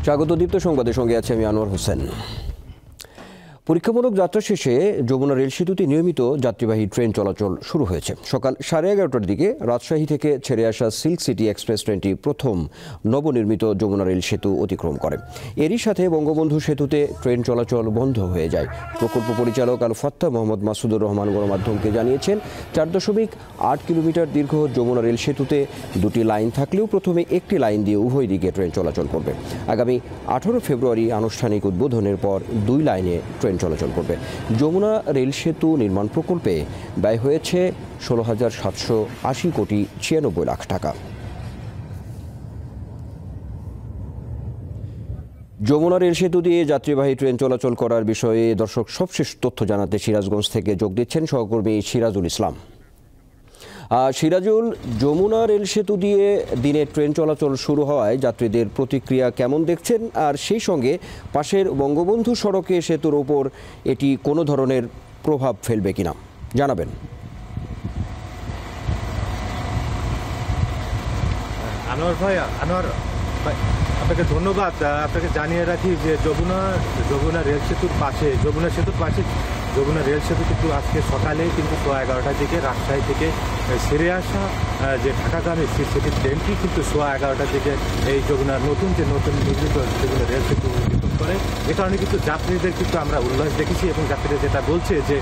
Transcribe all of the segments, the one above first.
স্বাগত দীপ্ত সংবাদের সঙ্গে আছে আমি আনোয়ার হোসেন। পরীক্ষামূলক যাত্রা শেষে যমুনা রেল সেতুতে নিয়মিত যাত্রীবাহী ট্রেন চলাচল শুরু হয়েছে। সকাল 11:30টার দিকে রাজশাহী থেকে ছেড়ে আসা সিল্ক সিটি এক্সপ্রেস ট্রেনটি প্রথম নবনির্মিত যমুনা রেল সেতু অতিক্রম করে। এরই সাথে বঙ্গবন্ধু সেতুতে ট্রেন চলাচল বন্ধ হয়ে যায়। প্রকল্প পরিচালক আল ফাত্তাহ মোহাম্মদ মাসুদুর রহমান গণমাধ্যমকে জানিয়েছেন, 4.8 কিলোমিটার দীর্ঘ যমুনা রেল সেতুতে দুটি লাইন থাকলেও প্রথমে একটি লাইন দিয়ে উভয় দিকে ট্রেন চলাচল করবে। আগামী 18 ফেব্রুয়ারি আনুষ্ঠানিক উদ্বোধনের পর দুই লাইনে ট্রেন চলাচল করবে। যমুনা রেল সেতু নির্মাণ প্রকল্পে ব্যয় হয়েছে 16,780 কোটি 96 লাখ টাকা। যমুনা রেল সেতু দিয়ে যাত্রীবাহী ট্রেন চলাচল করার বিষয়ে দর্শক সবশেষ তথ্য জানাতে সিরাজগঞ্জ থেকে যোগ দিচ্ছেন সহকর্মী সিরাজুল ইসলাম। সিরাজুল, যমুনা রেল সেতু দিয়ে দিনে ট্রেন চলাচল শুরু হওয়ায় যাত্রীদের প্রতিক্রিয়া কেমন দেখছেন, আর সেই সঙ্গে পাশের বঙ্গবন্ধু সড়কে সেতুর ওপর এটি কোনো ধরনের প্রভাব ফেলবে কিনা জানাবেন। আনোয়ার ভাই, আপনাকে ধন্যবাদ। আপনাকে জানিয়ে রাখি যে যমুনা রেল সেতুর পাশে যমুনা রেল সেতু কিন্তু আজকে সকালেই কিন্তু 11:30টার দিকে রাজশাহী থেকে ছেড়ে আসা যে ঢাকাগামী সিটি ট্রেনটি কিন্তু 11:30টার দিকে এই নতুন নির্মিত যমুনা রেল সেতু অতিক্রম করে। এ কারণে কিন্তু যাত্রীদের কিন্তু আমরা উল্লাস দেখেছি এবং যাত্রীরা যেটা বলছে যে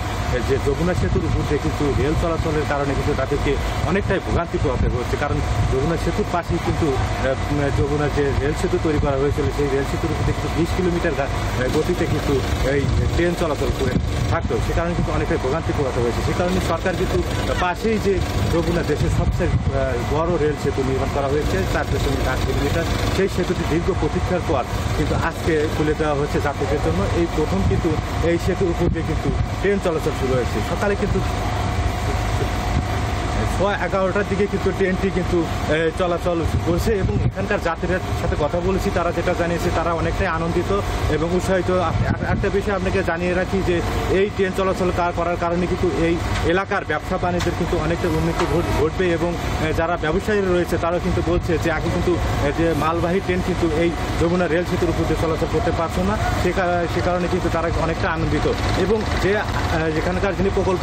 যমুনা সেতুর উপর দিয়ে কিন্তু রেল চলাচলের কারণে কিন্তু তাদেরকে অনেকটাই ভোগান্তি পোহাতে হচ্ছে। কারণ যমুনা সেতুর পাশেই কিন্তু যমুনা যে রেল সেতু তৈরি করা হয়েছিল, সেই রেল সেতুর উপরে কিন্তু 20 কিলোমিটার গতিতে কিন্তু এই ট্রেন চলাচল করে থাকতো। সে কারণে কিন্তু অনেকটাই ভোগান্তি পোহাতে হয়েছে। সে কারণে সরকার কিন্তু পাশেই যে যমুনা দেশের সবচেয়ে বড় রেল সেতু নির্মাণ করা হয়েছে 4.8 কিলোমিটার, সেই সেতুটি দীর্ঘ প্রতীক্ষার পর কিন্তু আজকে খুলে দেওয়া হয়েছে যাত্রীদের জন্য। এই প্রথম কিন্তু এই সেতুর উপর দিয়ে কিন্তু ট্রেন চলাচল শুরু হয়েছে। সকালে কিন্তু 11:30টার দিকে কিন্তু ট্রেনটি কিন্তু চলাচল করছে এবং এখানকার যাত্রীদের সাথে কথা বলেছি, তারা যেটা জানিয়েছে তারা অনেকটাই আনন্দিত এবং উৎসাহিত। একটা বিষয় আপনাকে জানিয়ে রাখি যে এই ট্রেন চলাচল করার কারণে কিন্তু এই এলাকার ব্যবসা বাণিজ্যের কিন্তু অনেকটা উন্নতি ঘটবে এবং যারা ব্যবসায়ীরা রয়েছে তারাও কিন্তু বলছে যে আগে কিন্তু যে মালবাহী ট্রেন কিন্তু এই যমুনা রেল সেতুর উপর দিয়ে চলাচল করতে পারছো না, সে কারণে কিন্তু তারা অনেকটা আনন্দিত। এবং যেখানকার যিনি প্রকল্প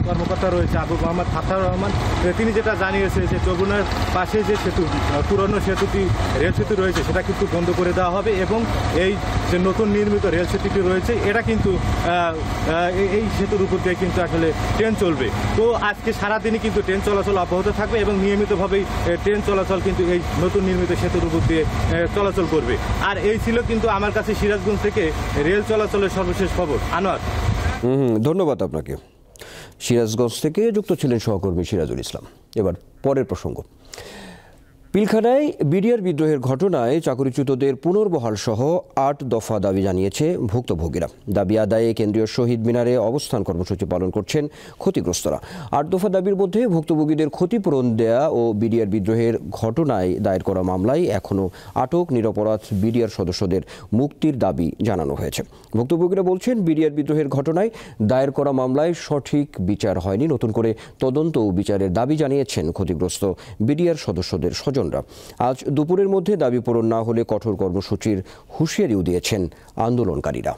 কর্মকর্তা রয়েছে আবু মোহাম্মদ ফাত্তাহ রহমান, তিনি যেটা জানিয়েছে যে যমুনার পাশে যে সেতু পুরনো রেল সেতু রয়েছে সেটা কিন্তু বন্ধ করে দেওয়া হবে এবং এই যে নতুন নির্মিত রেল সেতুটি রয়েছে এটা কিন্তু এই সেতুর উপর দিয়ে কিন্তু আসলে ট্রেন চলবে। তো আজকে সারাদিনই কিন্তু ট্রেন চলাচল অব্যাহত থাকবে এবং নিয়মিতভাবেই ট্রেন চলাচল কিন্তু এই নতুন নির্মিত সেতুর উপর দিয়ে চলাচল করবে। আর এই ছিল কিন্তু আমার কাছে সিরাজগঞ্জ থেকে রেল চলাচলের সর্বশেষ খবর। আনোয়ার, ধন্যবাদ আপনাকে। সিরাজগঞ্জ থেকে যুক্ত ছিলেন সহকর্মী সিরাজুল ইসলাম। এবার পরের প্রসঙ্গ। পিলখানায় বিডিআর বিদ্রোহের ঘটনায় চাকরিচ্যুতদের পুনর্বহাল সহ 8 দফা দাবি জানিয়েছে ভুক্তভোগীরা। দাবি আদায়ে কেন্দ্রীয় শহীদ মিনারে অবস্থান কর্মসূচি পালন করছেন ক্ষতিগ্রস্তরা। 8 দফা দাবির মধ্যে ভুক্তভোগীদের ক্ষতিপূরণ দেয়া ও বিডিআর বিদ্রোহের ঘটনায় দায়ের করা মামলায় এখনও আটক নিরপরাধ বিডিআর সদস্যদের মুক্তির দাবি জানানো হয়েছে। ভুক্তভোগীরা বলছেন, বিডিআর বিদ্রোহের ঘটনায় দায়ের করা মামলায় সঠিক বিচার হয়নি। নতুন করে তদন্ত ও বিচারের দাবি জানিয়েছেন ক্ষতিগ্রস্ত বিডিআর সদস্যদের স্বজন। আজ দুপুরের মধ্যে দাবি পূরণ না হলে কঠোর কর্মসূচির হুঁশিয়ারিও দিয়েছেন আন্দোলনকারীরা।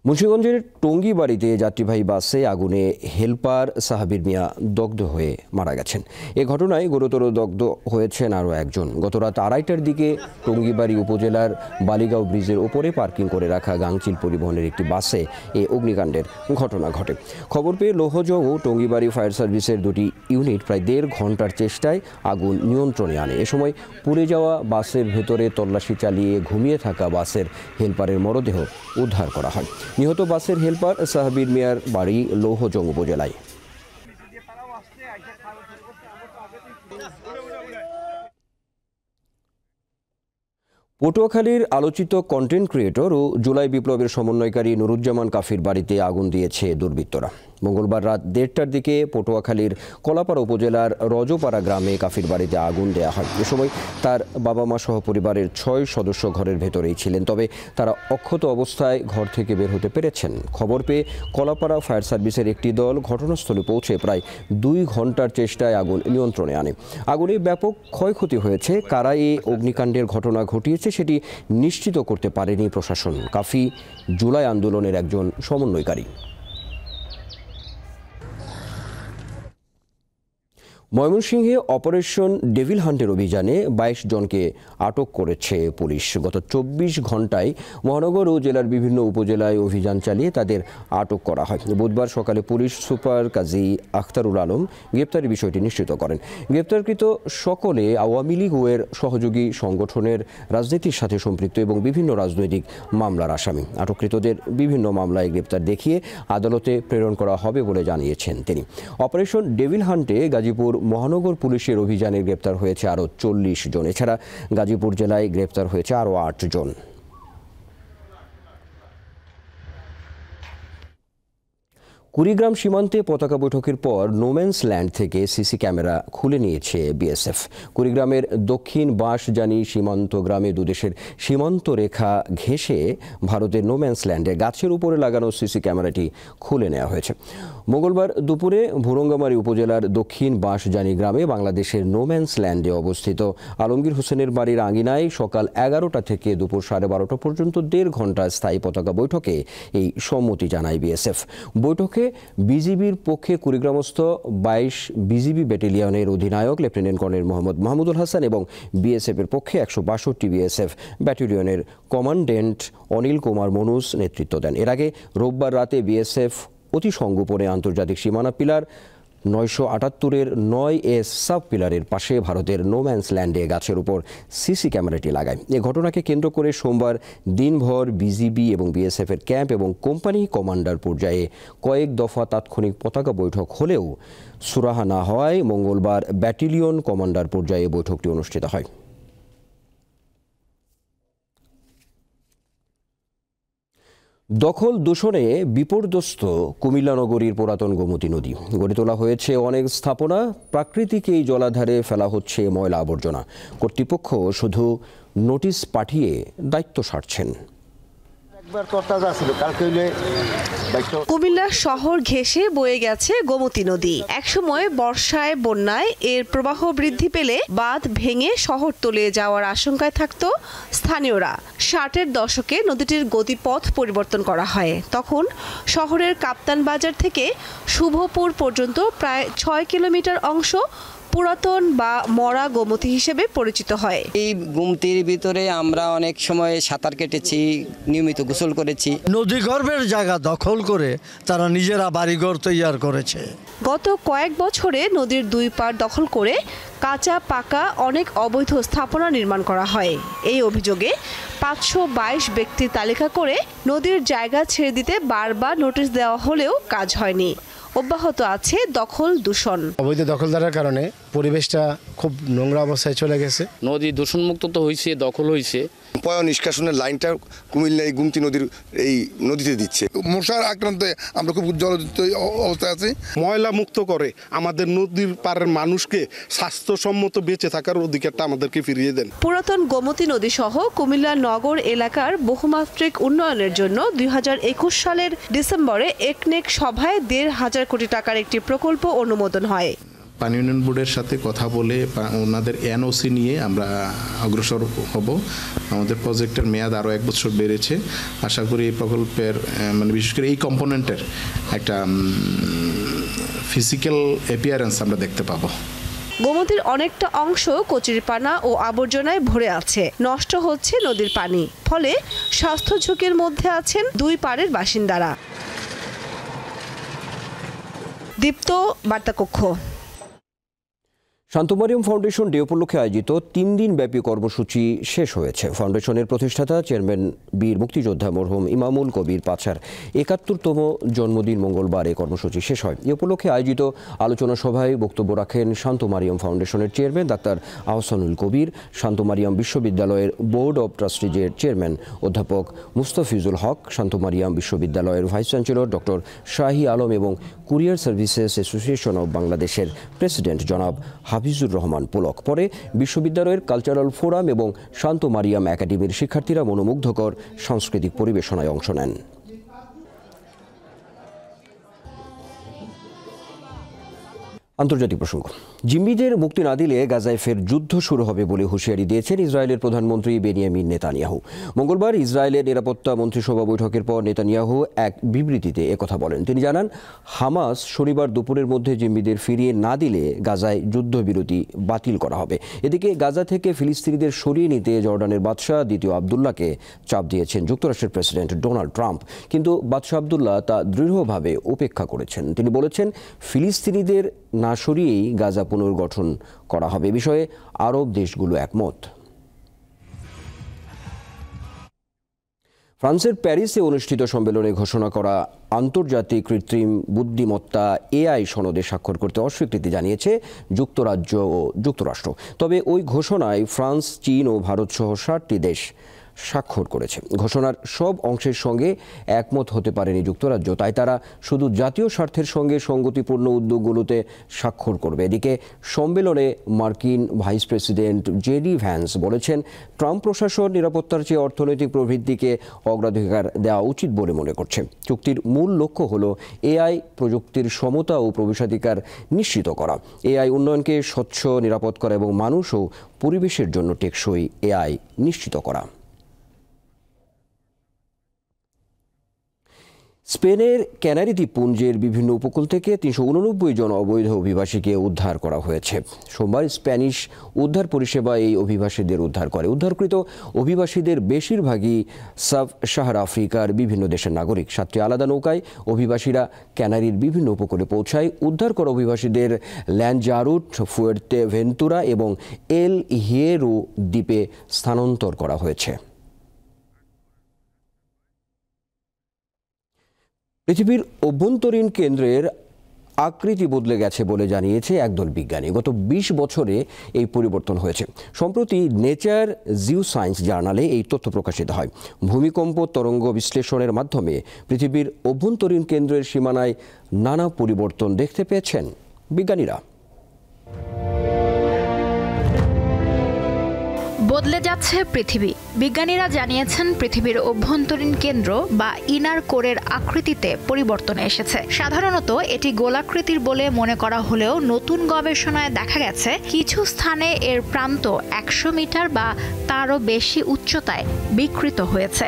মুন্সিগঞ্জের টঙ্গীবাড়িতে যাত্রীবাহী বাসে আগুনে হেলপার সাহাবির মিয়া দগ্ধ হয়ে মারা গেছেন। এ ঘটনায় গুরুতর দগ্ধ হয়েছেন আরও একজন। গত রাত 2:30টার দিকে টঙ্গীবাড়ি উপজেলার বালিগাঁও ব্রিজের ওপরে পার্কিং করে রাখা গাংচিল পরিবহনের একটি বাসে এ অগ্নিকাণ্ডের ঘটনা ঘটে। খবর পেয়ে লৌহজং ও টঙ্গীবাড়ি ফায়ার সার্ভিসের দুটি ইউনিট প্রায় 1.5 ঘন্টার চেষ্টায় আগুন নিয়ন্ত্রণে আনে। এ সময় পুড়ে যাওয়া বাসের ভেতরে তল্লাশি চালিয়ে ঘুমিয়ে থাকা বাসের হেলপারের মরদেহ উদ্ধার করা হয়। নিহত বাসের হেলপার সাহাবির মিয়ার বাড়ি লৌহজং উপজেলায়। পটুয়াখালীর আলোচিত কন্টেন্ট ক্রিয়েটর ও জুলাই বিপ্লবের সমন্বয়কারী নুরুজ্জামান কাফির বাড়িতে আগুন দিয়েছে দুর্বৃত্তরা। মঙ্গলবার রাত 1:30টার দিকে পটুয়াখালীর কলাপাড়া উপজেলার রজপাড়া গ্রামে কাফির বাড়িতে আগুন দেওয়া হয়। এ সময় তার বাবা মা সহ পরিবারের 6 সদস্য ঘরের ভেতরেই ছিলেন, তবে তারা অক্ষত অবস্থায় ঘর থেকে বের হতে পেরেছেন। খবর পেয়ে কলাপাড়া ফায়ার সার্ভিসের একটি দল ঘটনাস্থলে পৌঁছে প্রায় 2 ঘন্টার চেষ্টায় আগুন নিয়ন্ত্রণে আনে। আগুনে ব্যাপক ক্ষয়ক্ষতি হয়েছে। কারা এই অগ্নিকাণ্ডের ঘটনা ঘটিয়েছে সেটি নিশ্চিত করতে পারেনি প্রশাসন। কাফি জুলাই আন্দোলনের একজন সমন্বয়কারী। ময়মনসিংহে অপারেশন ডেভিল হান্টের অভিযানে 22 জনকে আটক করেছে পুলিশ। গত 24 ঘন্টায় মহানগর ও জেলার বিভিন্ন উপজেলায় অভিযান চালিয়ে তাদের আটক করা হয়। বুধবার সকালে পুলিশ সুপার কাজী আখতারুল আলম গ্রেপ্তারের বিষয়টি নিশ্চিত করেন। গ্রেপ্তারকৃত সকলে আওয়ামী লীগ ও এর সহযোগী সংগঠনের রাজনীতির সাথে সম্পৃক্ত এবং বিভিন্ন রাজনৈতিক মামলার আসামি। আটককৃতদের বিভিন্ন মামলায় গ্রেপ্তার দেখিয়ে আদালতে প্রেরণ করা হবে বলে জানিয়েছেন তিনি। অপারেশন ডেভিল হান্টে গাজীপুর মহানগর পুলিশের অভিযানে গ্রেপ্তার হয়েছে আরও 40 জন। এছাড়া গাজীপুর জেলায় গ্রেপ্তার হয়েছে আরও 8 জন। কুড়িগ্রাম সীমান্তে পতাকা বৈঠকের পর নোম্যান্স ল্যান্ড থেকে সিসি ক্যামেরা খুলে নিয়েছে বিএসএফ। কুড়িগ্রামের দক্ষিণ বাঁশজানি সীমান্ত গ্রামে দুদেশের সীমান্ত রেখা ঘেঁষে ভারতের নোম্যান্স ল্যান্ডে গাছের উপরে লাগানো সিসি ক্যামেরাটি খুলে নেওয়া হয়েছে। মঙ্গলবার দুপুরে ভুরঙ্গামারী উপজেলার দক্ষিণ বাঁশজানি গ্রামে বাংলাদেশের নোম্যান্স ল্যান্ডে অবস্থিত আলমগীর হোসেনের বাড়ির আঙিনায় সকাল 11টা থেকে দুপুর 12:30 পর্যন্ত 1.5 ঘন্টা স্থায়ী পতাকা বৈঠকে এই সম্মতি জানায় বিএসএফ। বৈঠকে বিজিবির পক্ষে কুড়িগ্রামস্থ 22 বিজিবি ব্যাটালিয়নের অধিনায়ক লেফটেন্যান্ট কর্নেল মোহাম্মদ মাহমুদুল হাসান এবং বিএসএফের পক্ষে 162 বিএসএফ ব্যাটালিয়নের কমান্ড্যান্ট অনিল কুমার মনুস নেতৃত্ব দেন। এর আগে রোববার রাতে বিএসএফ অতি সংগোপনে আন্তর্জাতিক সীমানা পিলার 978-এর 9S সাব পিলারের পাশে ভারতের নোম্যান্স ল্যান্ডে গাছের উপর সিসি ক্যামেরাটি লাগায়। এ ঘটনাকে কেন্দ্র করে সোমবার দিনভর বিজিবি এবং বিএসএফের ক্যাম্প এবং কোম্পানি কমান্ডার পর্যায়ে কয়েক দফা তাৎক্ষণিক পতাকা বৈঠক হলেও সুরাহা না হওয়ায় মঙ্গলবার ব্যাটালিয়ন কমান্ডার পর্যায়ে বৈঠকটি অনুষ্ঠিত হয়। দখল দূষণে বিপর্যস্ত কুমিল্লা নগরীর পুরাতন গোমতী নদী। গড়ে তোলা হয়েছে অনেক স্থাপনা, প্রাকৃতিক এই জলাধারে ফেলা হচ্ছে ময়লা আবর্জনা। কর্তৃপক্ষ শুধু নোটিশ পাঠিয়ে দায়িত্ব সারছেন। কুমিল্লা শহর ঘেঁষে বয়ে গেছে গোমতী নদী। একসময় বর্ষায় বন্যায় এর প্রবাহ বৃদ্ধি পেলে বাঁধ ভেঙে শহর তলিয়ে যাওয়ার আশঙ্কায় থাকত স্থানীয়রা। 60-এর দশকে নদীটির গতিপথ পরিবর্তন করা হয়। তখন শহরের কাপ্তান বাজার থেকে শুভপুর পর্যন্ত প্রায় 6 কিলোমিটার অংশ পুরাতন বা মরা গোমতী হিসেবে পরিচিত হয়। এই গোমতীর ভিতরে আমরা অনেক সময় সাঁতার কেটেছি, নিয়মিত গোসল করেছি। নদী গর্ভের জায়গা দখল করে তারা নিজেরা বাড়িঘর তৈরি করেছে। গত কয়েক বছরে নদীর 2 পাড় দখল করে কাঁচা পাকা অনেক অবৈধ স্থাপনা নির্মাণ করা হয়। এই অভিযোগে 522 ব্যক্তির তালিকা করে নদীর জায়গা ছেড়ে দিতে বারবার নোটিশ দেওয়া হলেও কাজ হয়নি। অব্যাহত আছে দখল দূষণ। অবৈধ দখলদারের কারণে পরিবেশটা খুব নোংরা অবস্থায় চলে গেছে। নদী দূষণমুক্ত তো হয়েছে, দখল হয়েছে। পয় নিষ্কাশনের লাইনটা কুমিল্লা এই গোমতী নদীর এই নদীতে দিচ্ছে। মশার আক্রান্তে আমরা খুব জলযুক্ত অবস্থায় আছি। ময়লা মুক্ত করে আমাদের নদীর পাড়ের মানুষকে স্বাস্থ্যসম্মত বেঁচে থাকার অধিকারটা আমাদেরকে ফিরিয়ে দেন। পুরাতন গোমতী নদী সহ কুমিল্লা নগর এলাকার বহুমাত্রিক উন্নয়নের জন্য 2021 সালের ডিসেম্বরে একনেক সভায় 1,500 কোটি টাকার একটি প্রকল্প অনুমোদন হয়। পানি উন্নয়ন বোর্ডের সাথে কথা বলে ওনাদের এনওসি নিয়ে আমরা অগ্রসর হব। আমাদের প্রজেক্টের মেয়াদ আরও 1 বছর বেড়েছে। আশা করি এই প্রকল্পের বিশেষ করে এই কম্পোনেন্টের একটা ফিজিক্যাল অ্যাপিয়ারেন্স আমরা দেখতে পাবো। গোমতীর অনেকটা অংশ কচুরিপানা ও আবর্জনায় ভরে আছে। নষ্ট হচ্ছে নদীর পানি, ফলে স্বাস্থ্য ঝুঁকির মধ্যে আছেন 2 পাড়ের বাসিন্দারা। দীপ্ত বার্তা কক্ষ। শান্তমারিয়াম ফাউন্ডেশন ডে উপলক্ষে আয়োজিত 3 দিন ব্যাপী কর্মসূচি শেষ হয়েছে। ফাউন্ডেশনের প্রতিষ্ঠাতা চেয়ারম্যান বীর মুক্তিযোদ্ধা মরহুম ইমামুল কবির পাছার ৭১তম জন্মদিন মঙ্গলবার এই কর্মসূচি শেষ হয়। এ উপলক্ষে আয়োজিত আলোচনা সভায় বক্তব্য রাখেন শান্তমারিয়াম ফাউন্ডেশনের চেয়ারম্যান ডাক্তার আহসানুল কবির, শান্তমারিয়াম বিশ্ববিদ্যালয়ের বোর্ড অব ট্রাস্টিজের চেয়ারম্যান অধ্যাপক মুস্তাফিজুল হক, শান্তমারিয়াম বিশ্ববিদ্যালয়ের ভাইস চ্যান্সেলর ডক্টর শাহী আলম এবং কুরিয়ার সার্ভিসেস অ্যাসোসিয়েশন অব বাংলাদেশের প্রেসিডেন্ট জনাব হাফিজুর রহমান পুলক। পরে বিশ্ববিদ্যালয়ের কালচারাল ফোরাম এবং শান্তমারিয়াম একাডেমির শিক্ষার্থীরা মনোমুগ্ধকর সাংস্কৃতিক পরিবেশনায় অংশ নেন। আন্তর্জাতিক প্রসঙ্গ। জিম্মিদের মুক্তি না দিলে গাজায় ফের যুদ্ধ শুরু হবে বলে হুঁশিয়ারি দিয়েছেন ইসরায়েলের প্রধানমন্ত্রী বেনিয়ামিন নেতানিয়াহু। মঙ্গলবার ইসরায়েলের নিরাপত্তা মন্ত্রিসভা বৈঠকের পর নেতানিয়াহু এক বিবৃতিতে একথা বলেন। তিনি জানান, হামাস শনিবার দুপুরের মধ্যে জিম্মিদের ফিরিয়ে না দিলে গাজায় যুদ্ধবিরতি বাতিল করা হবে। এদিকে গাজা থেকে ফিলিস্তিনিদের সরিয়ে নিতে জর্ডানের বাদশাহ দ্বিতীয় আবদুল্লাহকে চাপ দিয়েছেন যুক্তরাষ্ট্রের প্রেসিডেন্ট ডোনাল্ড ট্রাম্প, কিন্তু বাদশাহ আবদুল্লাহ তা দৃঢ়ভাবে উপেক্ষা করেছেন। তিনি বলেছেন, ফিলিস্তিনিদের না সরিয়েই গাজা পুনর্গঠন করা হবে। বিষয়ে আরব দেশগুলো একমত। ফ্রান্সের প্যারিসে অনুষ্ঠিত সম্মেলনে ঘোষণা করা আন্তর্জাতিক কৃত্রিম বুদ্ধিমত্তা AI সনদে স্বাক্ষর করতে অস্বীকৃতি জানিয়েছে যুক্তরাজ্য ও যুক্তরাষ্ট্র। তবে ওই ঘোষণায় ফ্রান্স, চীন ও ভারত সহ 7টি দেশ স্বাক্ষর করেছে। ঘোষণার সব অংশের সঙ্গে একমত হতে পারেনি যুক্তরাজ্য, তাই তারা শুধু জাতীয় স্বার্থের সঙ্গে সঙ্গতিপূর্ণ উদ্যোগগুলোতে স্বাক্ষর করবে। এদিকে সম্মেলনে মার্কিন ভাইস প্রেসিডেন্ট জেডি ভ্যান্স বলেছেন, ট্রাম্প প্রশাসন নিরাপত্তার চেয়ে অর্থনৈতিক প্রবৃদ্ধিকে অগ্রাধিকার দেওয়া উচিত বলে মনে করছে। চুক্তির মূল লক্ষ্য হল AI প্রযুক্তির সমতা ও প্রবেশাধিকার নিশ্চিত করা, AI উন্নয়নকে স্বচ্ছ, নিরাপদ করা এবং মানুষ ও পরিবেশের জন্য টেকসই AI নিশ্চিত করা। স্পেনের ক্যানারি দ্বীপপুঞ্জের বিভিন্ন উপকূল থেকে 389 জন অবৈধ অভিবাসীকে উদ্ধার করা হয়েছে। সোমবার স্প্যানিশ উদ্ধার পরিষেবা এই অভিবাসীদের উদ্ধার করে। উদ্ধারকৃত অভিবাসীদের বেশিরভাগই সাব সাহারা আফ্রিকার বিভিন্ন দেশের নাগরিক। 7টি আলাদা নৌকায় অভিবাসীরা ক্যানারির বিভিন্ন উপকূলে পৌঁছায়। উদ্ধার করা অভিবাসীদের ল্যানজারুট, ফুয়ের্তেভেন্তুরা এবং এল হিয়েরো দ্বীপে স্থানান্তর করা হয়েছে। পৃথিবীর অভ্যন্তরীণ কেন্দ্রের আকৃতি বদলে গেছে বলে জানিয়েছে একদল বিজ্ঞানী। গত 20 বছরে এই পরিবর্তন হয়েছে। সম্প্রতি নেচার জিওসায়েন্স জার্নালে এই তথ্য প্রকাশিত হয়। ভূমিকম্প তরঙ্গ বিশ্লেষণের মাধ্যমে পৃথিবীর অভ্যন্তরীণ কেন্দ্রের সীমানায় নানা পরিবর্তন দেখতে পেয়েছেন বিজ্ঞানীরা। বদলে যাচ্ছে পৃথিবী। বিজ্ঞানীরা জানিয়েছেন, পৃথিবীর অভ্যন্তরীণ কেন্দ্র বা ইনার কোরের আকৃতিতে পরিবর্তন এসেছে। সাধারণত এটি গোলাকৃতির বলে মনে করা হলেও নতুন গবেষণায় দেখা গেছে কিছু স্থানে এর প্রান্ত 100 মিটার বা তারও বেশি উচ্চতায় বিকৃত হয়েছে।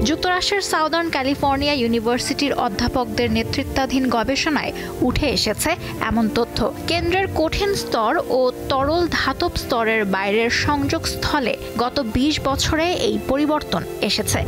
যুক্তরাষ্ট্রের সাউদার্ন ক্যালিফোর্নিয়া ইউনিভার্সিটির অধ্যাপকদের নেতৃত্বাধীন গবেষণায় উঠে এসেছে এমন তথ্য। কেন্দ্রের কঠিন স্তর ও তরল ধাতব স্তরের বাইরের সংযোগস্থলে গত 20 বছরে এই পরিবর্তন এসেছে।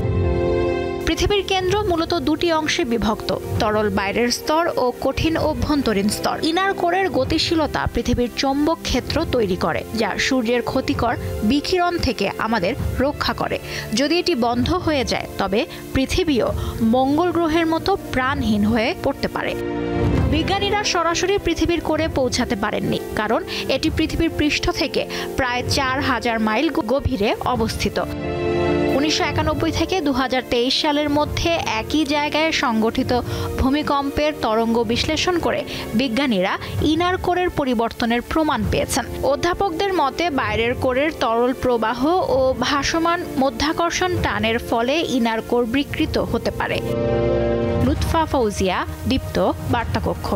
পৃথিবীর কেন্দ্র মূলত দুটি অংশে বিভক্ত, তরল বাইরের স্তর ও কঠিন অভ্যন্তরীণ স্তর। ইনার কোরের গতিশীলতা পৃথিবীর চৌম্বক ক্ষেত্র তৈরি করে, যা সূর্যের ক্ষতিকর বিকিরণ থেকে আমাদের রক্ষা করে। যদি এটি বন্ধ হয়ে যায়, তবে পৃথিবীও মঙ্গল গ্রহের মতো প্রাণহীন হয়ে পড়তে পারে। বিজ্ঞানীরা সরাসরি পৃথিবীর কোরে পৌঁছাতে পারেননি, কারণ এটি পৃথিবীর পৃষ্ঠ থেকে প্রায় 4000 মাইল গভীরে অবস্থিত। 1991 থেকে 2023 সালের মধ্যে একই জায়গায় সংঘটিত ভূমিকম্পের তরঙ্গ বিশ্লেষণ করে বিজ্ঞানীরা ইনার কোরের পরিবর্তনের প্রমাণ পেয়েছেন। অধ্যাপকদের মতে, বাইরের কোরের তরল প্রবাহ ও ভাসমান মধ্যাকর্ষণ টানের ফলে ইনার কোর বিকৃত হতে পারে। লুৎফা ফৌজিয়া, দীপ্ত, বার্তাকক্ষ।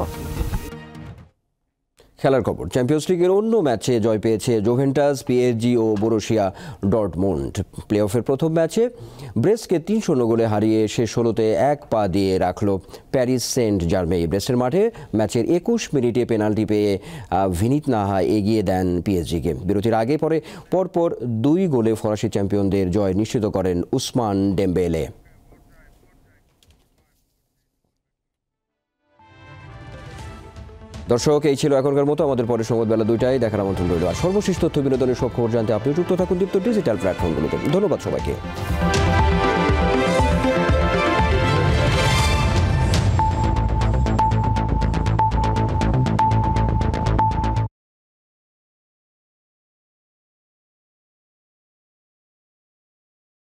খেলার খবর। চ্যাম্পিয়ন্স লিগের অন্য ম্যাচে জয় পেয়েছে জুভেন্টাস, পিএসজি ও বরুসিয়া ডর্টমুন্ড। প্লে অফের প্রথম ম্যাচে ব্রেস্টকে 3-0 গোলে হারিয়ে শেষ 16তে 1 পা দিয়ে রাখল প্যারিস সেন্ট জার্মেই। ব্রেস্টের মাঠে ম্যাচের 21 মিনিটে পেনাল্টি পেয়ে ভিনিত নাহা এগিয়ে দেন পিএসজিকে। বিরতির আগে পরপর 2 গোলে ফরাসি চ্যাম্পিয়নদের জয় নিশ্চিত করেন উসমান ডেম্বেলে। দর্শক, এই ছিল এখনকার মতো। আমাদের পরের সংবাদ বেলা 2টায় দেখার আমন্ত্রণ রইল। আর সর্বশেষ তথ্য বিনোদনের সব খবর জানতে আপনি যুক্ত থাকুন দীপ্ত ডিজিটাল প্ল্যাটফর্মগুলোতে। ধন্যবাদ সবাইকে।